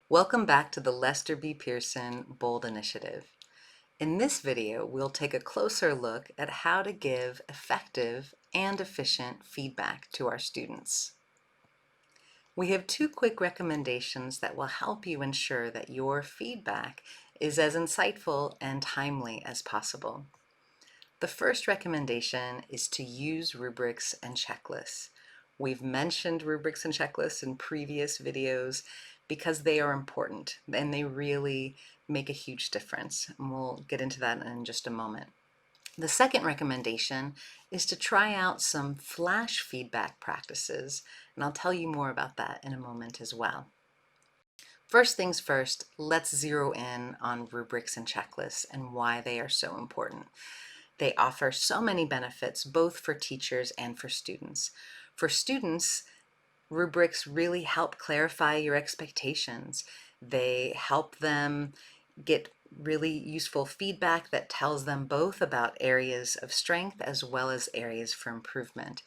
Welcome back to the Lester B. Pearson BOLD initiative. In this video, we'll take a closer look at how to give effective and efficient feedback to our students. We have two quick recommendations that will help you ensure that your feedback is as insightful and timely as possible. The first recommendation is to use rubrics and checklists. We've mentioned rubrics and checklists in previous videos because they are important and they really make a huge difference. And we'll get into that in just a moment. The second recommendation is to try out some flash feedback practices, and I'll tell you more about that in a moment as well. First things first, let's zero in on rubrics and checklists and why they are so important. They offer so many benefits, both for teachers and for students. For students, rubrics really help clarify your expectations. They help them get really useful feedback that tells them both about areas of strength as well as areas for improvement.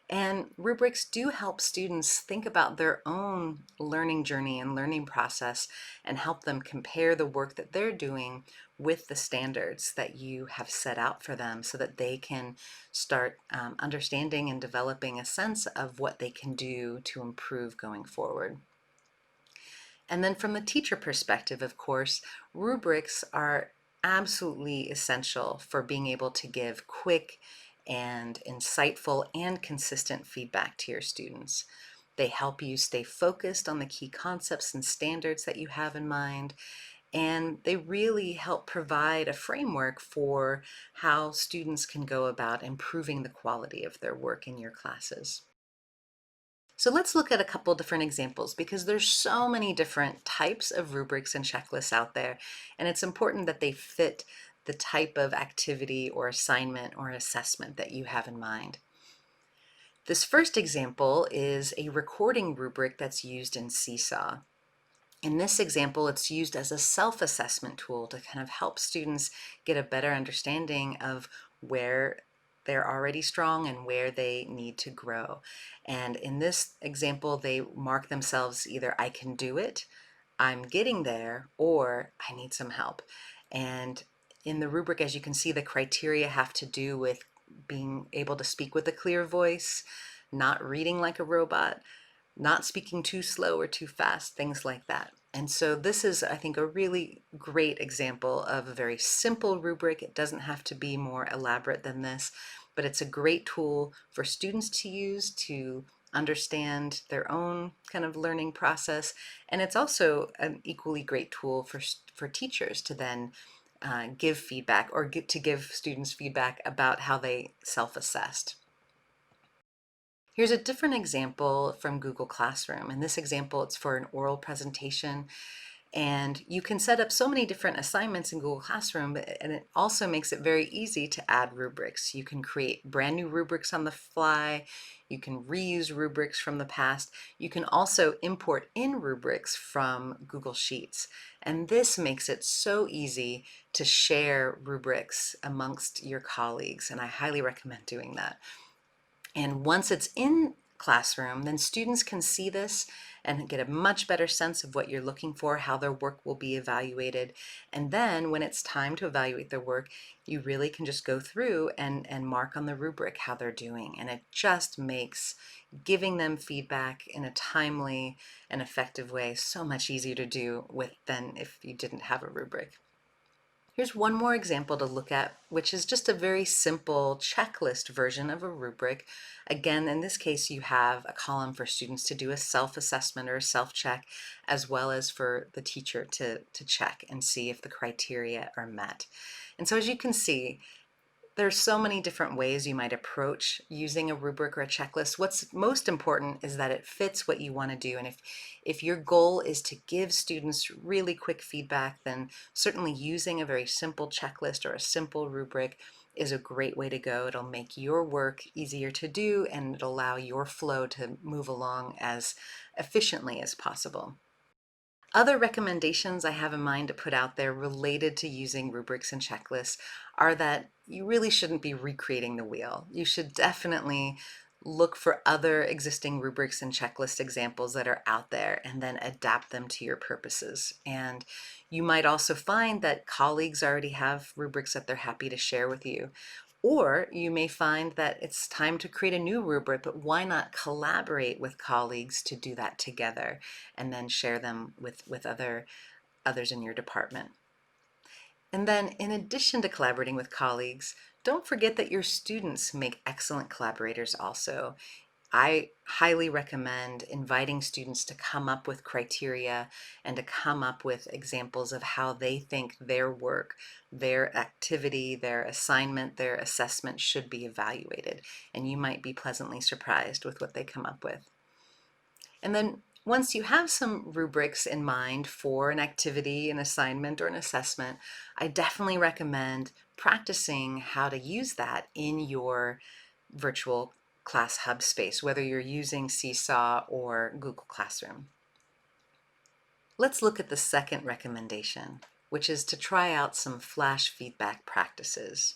And rubrics do help students think about their own learning journey and learning process and help them compare the work that they're doing with the standards that you have set out for them so that they can start understanding and developing a sense of what they can do to improve going forward. And then from the teacher perspective, of course, rubrics are absolutely essential for being able to give quick and insightful and consistent feedback to your students. They help you stay focused on the key concepts and standards that you have in mind, and they really help provide a framework for how students can go about improving the quality of their work in your classes. So let's look at a couple different examples because there's so many different types of rubrics and checklists out there, and it's important that they fit the type of activity or assignment or assessment that you have in mind. This first example is a recording rubric that's used in Seesaw. In this example, it's used as a self-assessment tool to kind of help students get a better understanding of where they're already strong and where they need to grow. And in this example, they mark themselves either I can do it, I'm getting there, or I need some help. And in the rubric, as you can see, the criteria have to do with being able to speak with a clear voice, not reading like a robot, not speaking too slow or too fast, things like that. And so this is, I think, a really great example of a very simple rubric. It doesn't have to be more elaborate than this, but it's a great tool for students to use to understand their own kind of learning process. And it's also an equally great tool for teachers to then give feedback or to give students feedback about how they self-assessed. Here's a different example from Google Classroom. In this example, it's for an oral presentation, and you can set up so many different assignments in Google Classroom, and it also makes it very easy to add rubrics. You can create brand new rubrics on the fly. You can reuse rubrics from the past. You can also import in rubrics from Google Sheets. And this makes it so easy to share rubrics amongst your colleagues, and I highly recommend doing that. And once it's in Classroom, then students can see this and get a much better sense of what you're looking for, how their work will be evaluated. And then when it's time to evaluate their work, you really can just go through and mark on the rubric how they're doing. And it just makes giving them feedback in a timely and effective way so much easier to do than if you didn't have a rubric. Here's one more example to look at, which is just a very simple checklist version of a rubric. Again, in this case, you have a column for students to do a self-assessment or a self-check, as well as for the teacher to check and see if the criteria are met. And so as you can see, there's so many different ways you might approach using a rubric or a checklist. What's most important is that it fits what you want to do. And if your goal is to give students really quick feedback, then certainly using a very simple checklist or a simple rubric is a great way to go. It'll make your work easier to do, and it'll allow your flow to move along as efficiently as possible. Other recommendations I have in mind to put out there related to using rubrics and checklists are that you really shouldn't be recreating the wheel. You should definitely look for other existing rubrics and checklist examples that are out there and then adapt them to your purposes. And you might also find that colleagues already have rubrics that they're happy to share with you. Or you may find that it's time to create a new rubric, but why not collaborate with colleagues to do that together and then share them with others in your department. And then in addition to collaborating with colleagues, don't forget that your students make excellent collaborators also. I highly recommend inviting students to come up with criteria and to come up with examples of how they think their work, their activity, their assignment, their assessment should be evaluated. And you might be pleasantly surprised with what they come up with. And then once you have some rubrics in mind for an activity, an assignment, or an assessment, I definitely recommend practicing how to use that in your virtual class hub space, whether you're using Seesaw or Google Classroom. Let's look at the second recommendation, which is to try out some flash feedback practices.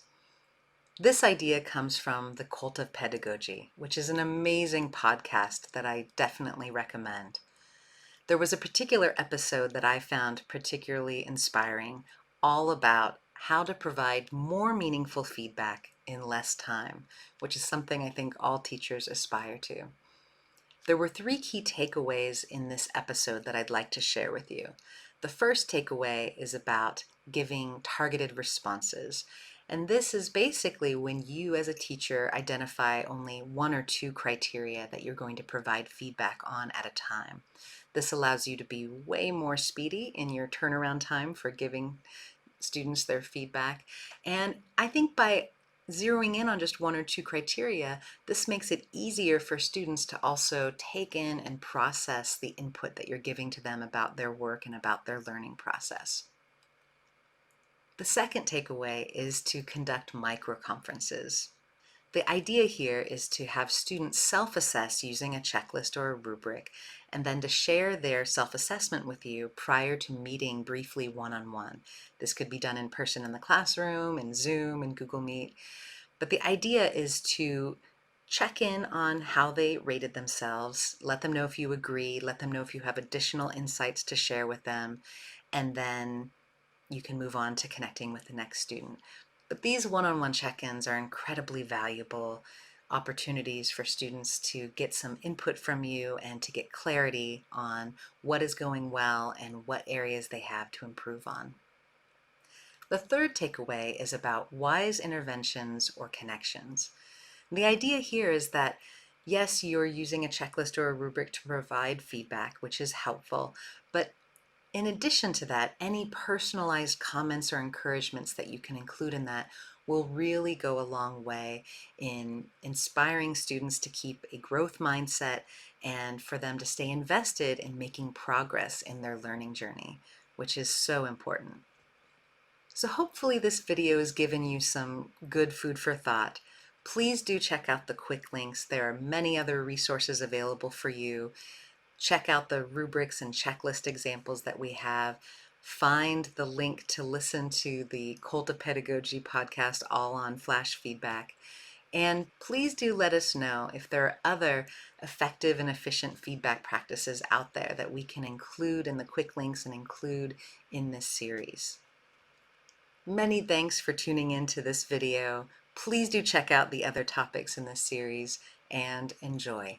This idea comes from the Cult of Pedagogy, which is an amazing podcast that I definitely recommend. There was a particular episode that I found particularly inspiring, all about how to provide more meaningful feedback in less time, which is something I think all teachers aspire to. There were 3 key takeaways in this episode that I'd like to share with you. The first takeaway is about giving targeted responses. And this is basically when you as a teacher identify only 1 or 2 criteria that you're going to provide feedback on at a time. This allows you to be way more speedy in your turnaround time for giving students their feedback. And I think by zeroing in on just 1 or 2 criteria, this makes it easier for students to also take in and process the input that you're giving to them about their work and about their learning process. The second takeaway is to conduct micro-conferences. The idea here is to have students self-assess using a checklist or a rubric, and then to share their self-assessment with you prior to meeting briefly one-on-one. This could be done in person in the classroom, in Zoom, in Google Meet. But the idea is to check in on how they rated themselves, let them know if you agree, let them know if you have additional insights to share with them, and then you can move on to connecting with the next student. But these one-on-one check-ins are incredibly valuable opportunities for students to get some input from you and to get clarity on what is going well and what areas they have to improve on. The third takeaway is about wise interventions or connections. The idea here is that yes, you're using a checklist or a rubric to provide feedback, which is helpful, but in addition to that, any personalized comments or encouragements that you can include in that will really go a long way in inspiring students to keep a growth mindset and for them to stay invested in making progress in their learning journey, which is so important. So hopefully this video has given you some good food for thought. Please do check out the quick links. There are many other resources available for you. Check out the rubrics and checklist examples that we have. Find the link to listen to the Cult of Pedagogy podcast all on flash feedback. And please do let us know if there are other effective and efficient feedback practices out there that we can include in the quick links and include in this series. Many thanks for tuning in to this video. Please do check out the other topics in this series and enjoy.